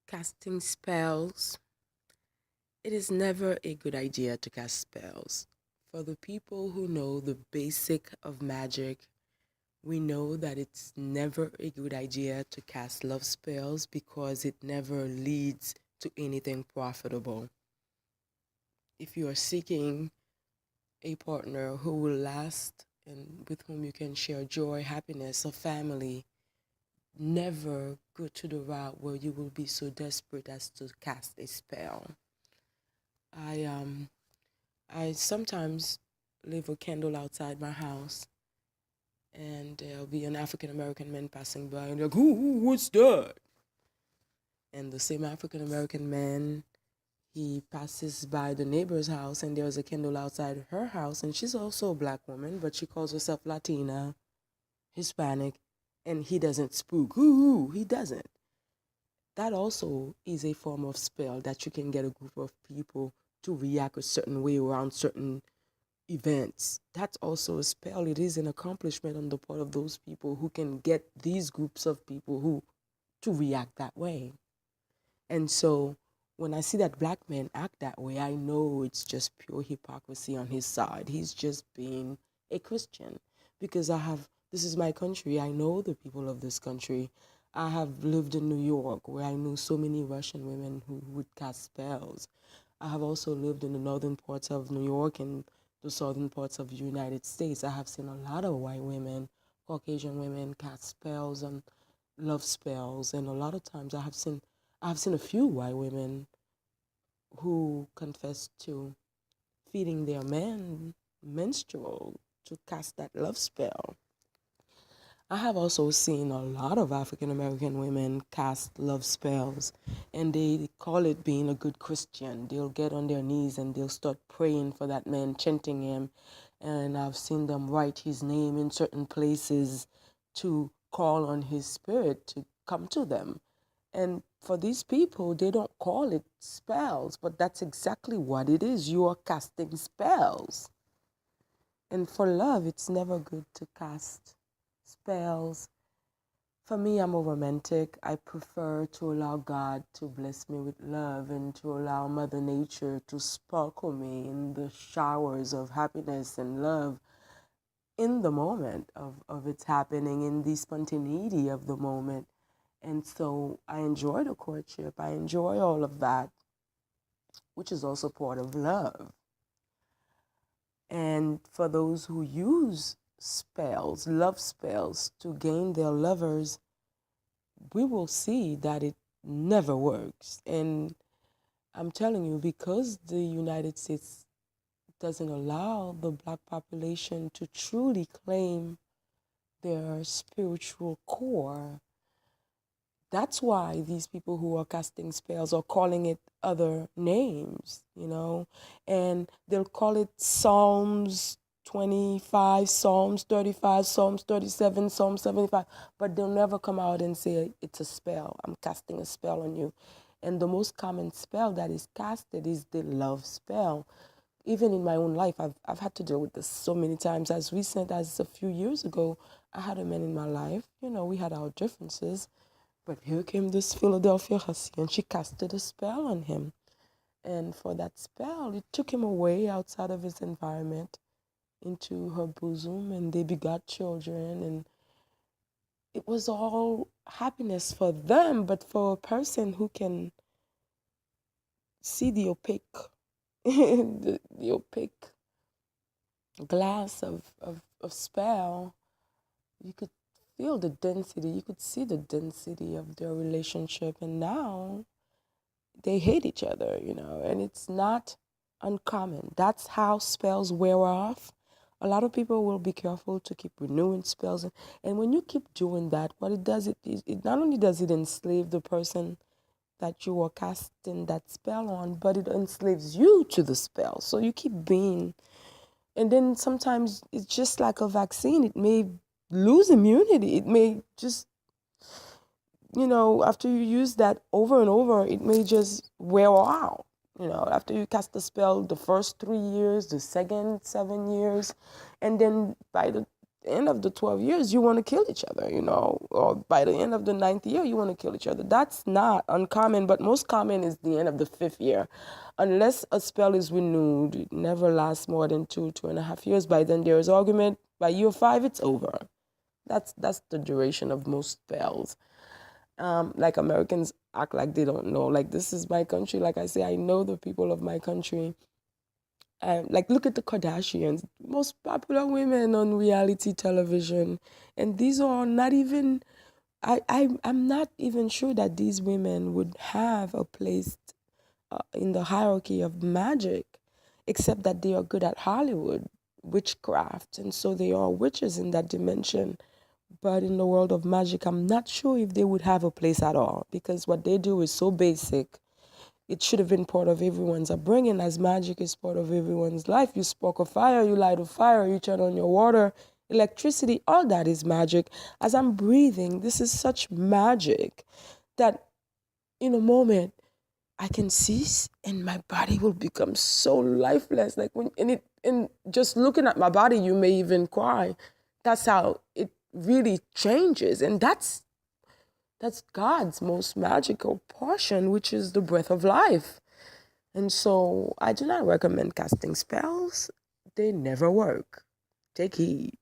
Casting spells. It is never a good idea to cast spells. For the people who know the basic of magic, we know that it's never a good idea to cast love spells because it never leads to anything profitable. If you are seeking a partner who will last and with whom you can share joy, happiness, or family, never go to the route where you will be so desperate as to cast a spell. I I sometimes leave a candle outside my house, and there'll be an African American man passing by, and they're like, what's that? And the same African American man, he passes by the neighbor's house, and there's a candle outside her house, and she's also a black woman, but she calls herself Latina, Hispanic, and he doesn't spook. He doesn't. That also is a form of spell that you can get a group of people to react a certain way around certain events. That's also a spell. It is an accomplishment on the part of those people who can get these groups of people who to react that way. And so when I see that black man act that way, I know it's just pure hypocrisy on his side. He's just being a Christian because this is my country. I know the people of this country. I have lived in New York where I knew so many Russian women who would cast spells. I have also lived in the northern parts of New York and the southern parts of the United States. I have seen a lot of white women, Caucasian women cast spells and love spells, and a lot of times I've seen a few white women who confess to feeding their men menstrual to cast that love spell. I have also seen a lot of African American women cast love spells, and they call it being a good Christian. They'll get on their knees and they'll start praying for that man, chanting him. And I've seen them write his name in certain places to call on his spirit to come to them. And for these people, they don't call it spells, but that's exactly what it is. You are casting spells. And for love, it's never good to cast spells. For me, I'm a romantic. I prefer to allow God to bless me with love and to allow Mother Nature to sparkle me in the showers of happiness and love in the moment of its happening, in the spontaneity of the moment. And so I enjoy the courtship. I enjoy all of that, which is also part of love. And for those who use spells, love spells, to gain their lovers, we will see that it never works. And I'm telling you, because the United States doesn't allow the black population to truly claim their spiritual core, that's why these people who are casting spells are calling it other names, and they'll call it Psalms 25, Psalms 35, Psalms 37, Psalm 75, but they'll never come out and say it's a spell. I'm casting a spell on you. And the most common spell that is casted is the love spell. Even in my own life, I've had to deal with this so many times. As recent as a few years ago, I had a man in my life. We had our differences, but here came this Philadelphia hussy, and she casted a spell on him. And for that spell, it took him away outside of his environment into her bosom, and they begot children. And it was all happiness for them, but for a person who can see the opaque, the opaque glass of spell, you could feel the density, you could see the density of their relationship. And now they hate each other, and it's not uncommon. That's how spells wear off. A lot of people will be careful to keep renewing spells. And when you keep doing that, what it does, it not only does it enslave the person that you are casting that spell on, but it enslaves you to the spell. So you keep being, and then sometimes it's just like a vaccine. It may lose immunity. It may just after you use that over and over, it may just wear out. After you cast the spell the first 3 years, the second 7 years, and then end of the 12 years, you want to kill each other, or by the end of the ninth year, you want to kill each other. That's not uncommon, but most common is the end of the fifth year. Unless a spell is renewed, it never lasts more than 2.5 years. By then, there is argument. By year 5, it's over. That's the duration of most spells. Like Americans act like they don't know. Like, this is my country. Like I say, I know the people of my country. Like, look at the Kardashians, most popular women on reality television, and these are not even. I'm not even sure that these women would have a place in the hierarchy of magic, except that they are good at Hollywood witchcraft, and so they are witches in that dimension. But in the world of magic, I'm not sure if they would have a place at all, because what they do is so basic. It should have been part of everyone's upbringing, as magic is part of everyone's life. You spark a fire, you light a fire, you turn on your water, electricity, all that is magic. As I'm breathing, this is such magic that in a moment I can cease and my body will become so lifeless. Like, and just looking at my body, you may even cry. That's how it really changes. And that's God's most magical portion, which is the breath of life. And so I do not recommend casting spells. They never work. Take heed.